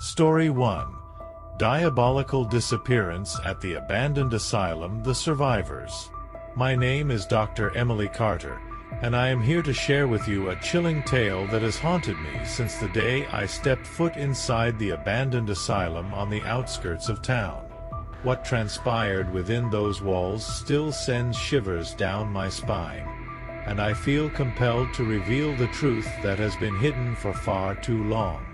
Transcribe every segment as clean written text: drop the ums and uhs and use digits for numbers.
Story 1. Diabolical Disappearance at the Abandoned Asylum, The Survivors. My name is Dr. Emily Carter, and I am here to share with you a chilling tale that has haunted me since the day I stepped foot inside the abandoned asylum on the outskirts of town. What transpired within those walls still sends shivers down my spine, and I feel compelled to reveal the truth that has been hidden for far too long.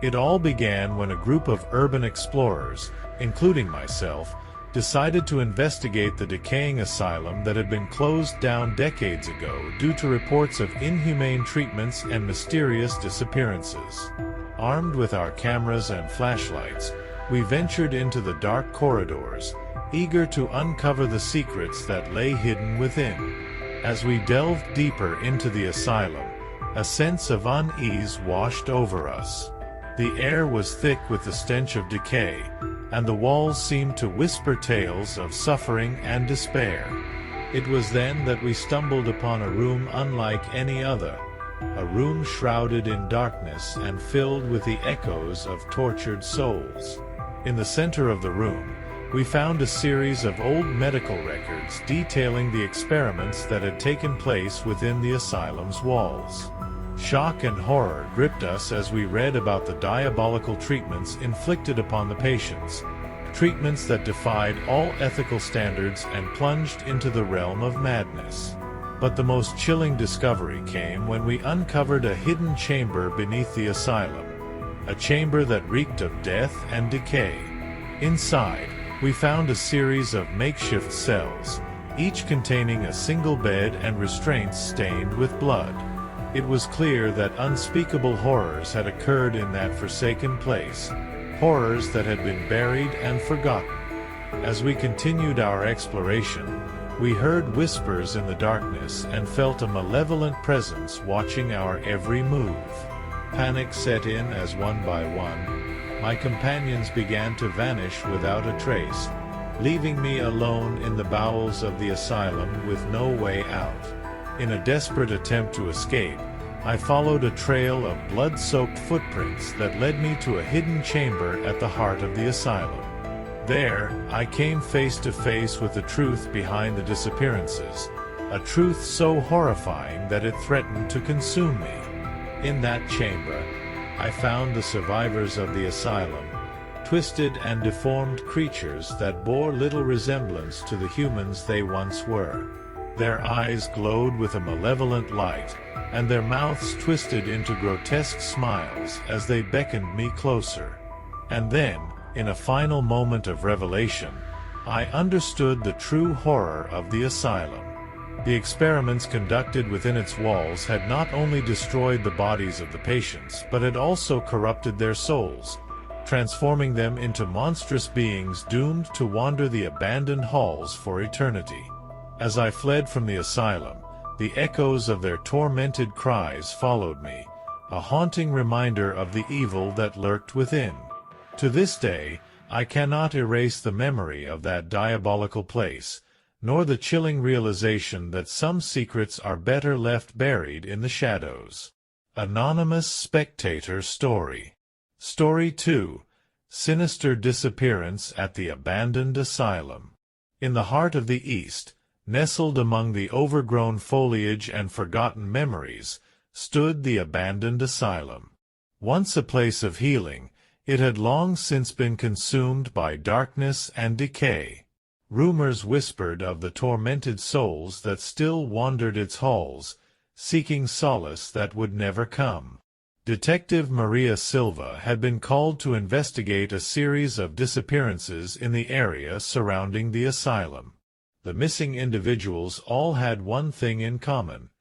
It all began when a group of urban explorers, including myself, decided to investigate the decaying asylum that had been closed down decades ago due to reports of inhumane treatments and mysterious disappearances. Armed with our cameras and flashlights, we ventured into the dark corridors, eager to uncover the secrets that lay hidden within. As we delved deeper into the asylum, a sense of unease washed over us. The air was thick with the stench of decay, and the walls seemed to whisper tales of suffering and despair. It was then that we stumbled upon a room unlike any other, a room shrouded in darkness and filled with the echoes of tortured souls. In the center of the room, we found a series of old medical records detailing the experiments that had taken place within the asylum's walls. Shock and horror gripped us as we read about the diabolical treatments inflicted upon the patients, treatments that defied all ethical standards and plunged into the realm of madness. But the most chilling discovery came when we uncovered a hidden chamber beneath the asylum, a chamber that reeked of death and decay. Inside, we found a series of makeshift cells, each containing a single bed and restraints stained with blood. It was clear that unspeakable horrors had occurred in that forsaken place, horrors that had been buried and forgotten. As we continued our exploration, we heard whispers in the darkness and felt a malevolent presence watching our every move. Panic set in as one by one, my companions began to vanish without a trace, leaving me alone in the bowels of the asylum with no way out. In a desperate attempt to escape, I followed a trail of blood-soaked footprints that led me to a hidden chamber at the heart of the asylum. There, I came face to face with the truth behind the disappearances, a truth so horrifying that it threatened to consume me. In that chamber, I found the survivors of the asylum, twisted and deformed creatures that bore little resemblance to the humans they once were. Their eyes glowed with a malevolent light, and their mouths twisted into grotesque smiles as they beckoned me closer. And then, in a final moment of revelation, I understood the true horror of the asylum. The experiments conducted within its walls had not only destroyed the bodies of the patients, but had also corrupted their souls, transforming them into monstrous beings doomed to wander the abandoned halls for eternity. As I fled from the asylum, the echoes of their tormented cries followed me, a haunting reminder of the evil that lurked within. To this day, I cannot erase the memory of that diabolical place, nor the chilling realization that some secrets are better left buried in the shadows. Anonymous Spectator Story. Story 2. Sinister Disappearance at the Abandoned Asylum. In the heart of the East, nestled among the overgrown foliage and forgotten memories, stood the abandoned asylum. Once a place of healing, it had long since been consumed by darkness and decay. Rumors whispered of the tormented souls that still wandered its halls, seeking solace that would never come. Detective Maria Silva had been called to investigate a series of disappearances in the area surrounding the asylum. The missing individuals all had one thing in common.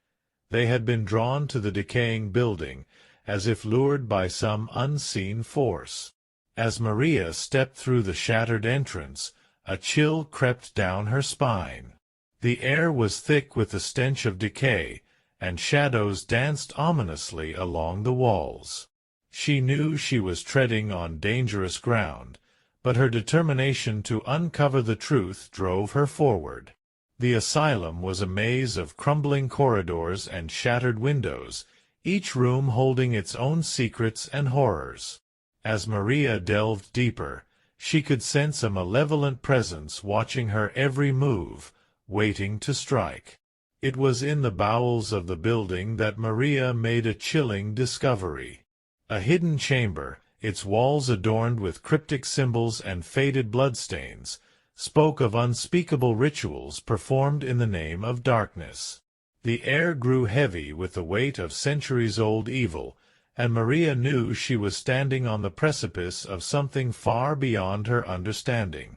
They had been drawn to the decaying building, as if lured by some unseen force. As Maria stepped through the shattered entrance, a chill crept down her spine. The air was thick with the stench of decay, and shadows danced ominously along the walls. She knew she was treading on dangerous ground, but her determination to uncover the truth drove her forward. The asylum was a maze of crumbling corridors and shattered windows, each room holding its own secrets and horrors. As Maria delved deeper, she could sense a malevolent presence watching her every move, waiting to strike. It was in the bowels of the building that Maria made a chilling discovery. A hidden chamber, its walls adorned with cryptic symbols and faded bloodstains, spoke of unspeakable rituals performed in the name of darkness. The air grew heavy with the weight of centuries-old evil, and Maria knew she was standing on the precipice of something far beyond her understanding.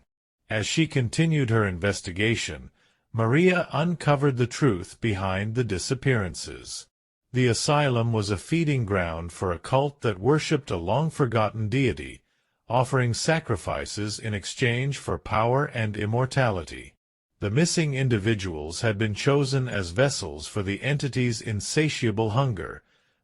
As she continued her investigation, Maria uncovered the truth behind the disappearances. The asylum was a feeding ground for a cult that worshipped a long-forgotten deity, offering sacrifices in exchange for power and immortality. The missing individuals had been chosen as vessels for the entity's insatiable hunger,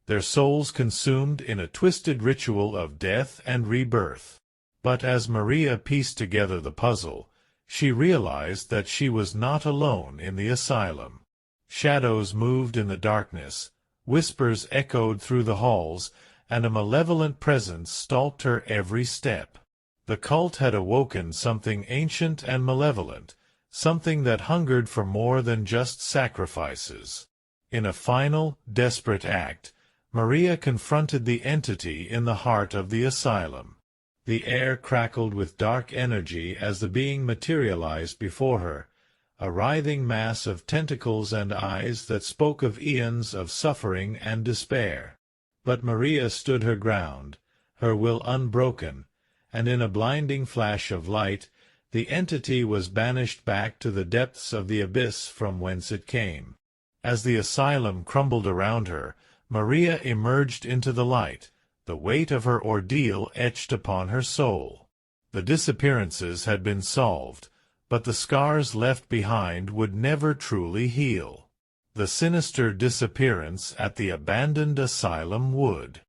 their souls consumed in a twisted ritual of death and rebirth. But as Maria pieced together the puzzle, she realized that she was not alone in the asylum. Shadows moved in the darkness, whispers echoed through the halls, and a malevolent presence stalked her every step. The cult had awoken something ancient and malevolent, something that hungered for more than just sacrifices. In a final, desperate act, Maria confronted the entity in the heart of the asylum. The air crackled with dark energy as the being materialized before her, a writhing mass of tentacles and eyes that spoke of eons of suffering and despair. But Maria stood her ground, her will unbroken, and in a blinding flash of light, the entity was banished back to the depths of the abyss from whence it came. As the asylum crumbled around her, Maria emerged into the light, the weight of her ordeal etched upon her soul. The disappearances had been solved, but the scars left behind would never truly heal. The sinister disappearance at the abandoned asylum would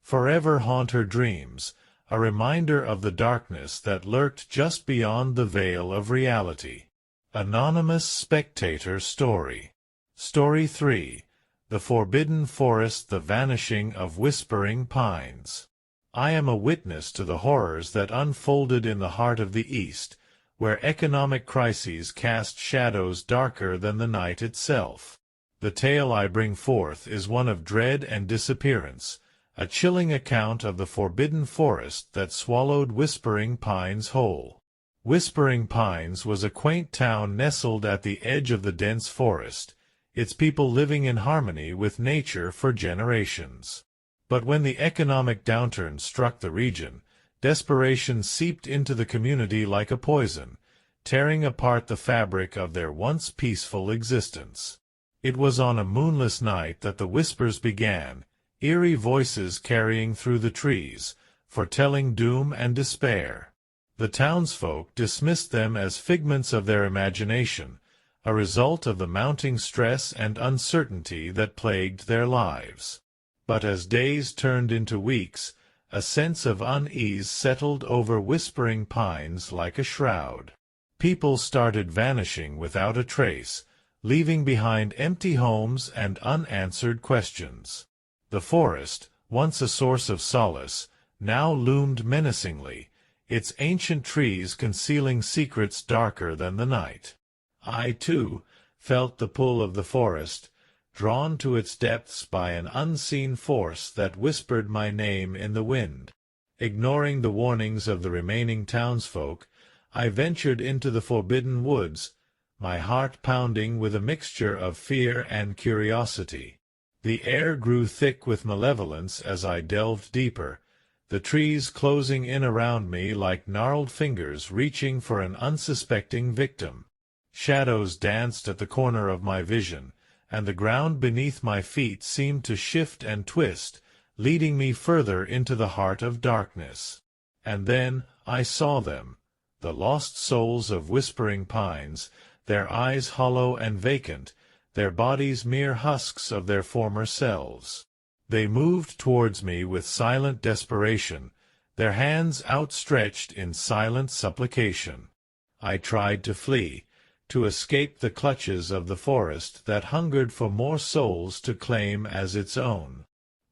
forever haunt her dreams, a reminder of the darkness that lurked just beyond the veil of reality. Anonymous Spectator Story. Story 3. The Forbidden Forest, the Vanishing of Whispering Pines. I am a witness to the horrors that unfolded in the heart of the East, where economic crises cast shadows darker than the night itself. The tale I bring forth is one of dread and disappearance, a chilling account of the forbidden forest that swallowed Whispering Pines whole. Whispering Pines was a quaint town nestled at the edge of the dense forest, its people living in harmony with nature for generations. But when the economic downturn struck the region, desperation seeped into the community like a poison, tearing apart the fabric of their once peaceful existence. It was on a moonless night that the whispers began, eerie voices carrying through the trees, foretelling doom and despair. The townsfolk dismissed them as figments of their imagination, a result of the mounting stress and uncertainty that plagued their lives. But as days turned into weeks, a sense of unease settled over Whispering Pines like a shroud. People started vanishing without a trace, leaving behind empty homes and unanswered questions. The forest, once a source of solace, now loomed menacingly, its ancient trees concealing secrets darker than the night. I, too, felt the pull of the forest, drawn to its depths by an unseen force that whispered my name in the wind. Ignoring the warnings of the remaining townsfolk, I ventured into the forbidden woods, my heart pounding with a mixture of fear and curiosity. The air grew thick with malevolence as I delved deeper, the trees closing in around me like gnarled fingers reaching for an unsuspecting victim. Shadows danced at the corner of my vision, and the ground beneath my feet seemed to shift and twist, leading me further into the heart of darkness. And then I saw them, the lost souls of Whispering Pines, their eyes hollow and vacant, their bodies mere husks of their former selves. They moved towards me with silent desperation, their hands outstretched in silent supplication. I tried to flee, to escape the clutches of the forest that hungered for more souls to claim as its own.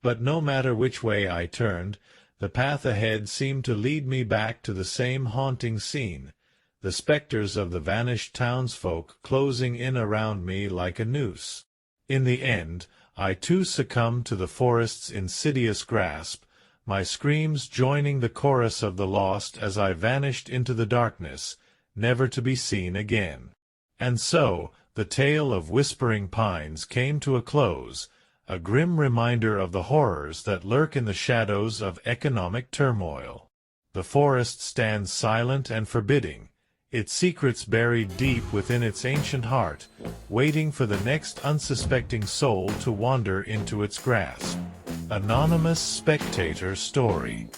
But no matter which way I turned, The path ahead seemed to lead me back to the same haunting scene, the specters of the vanished townsfolk closing in around me like a noose. In the end, I too succumbed to the forest's insidious grasp, my screams joining the chorus of the lost as I vanished into the darkness, never to be seen again. And so, the tale of Whispering Pines came to a close, a grim reminder of the horrors that lurk in the shadows of economic turmoil. The forest stands silent and forbidding, its secrets buried deep within its ancient heart, waiting for the next unsuspecting soul to wander into its grasp. Anonymous Spectator Story.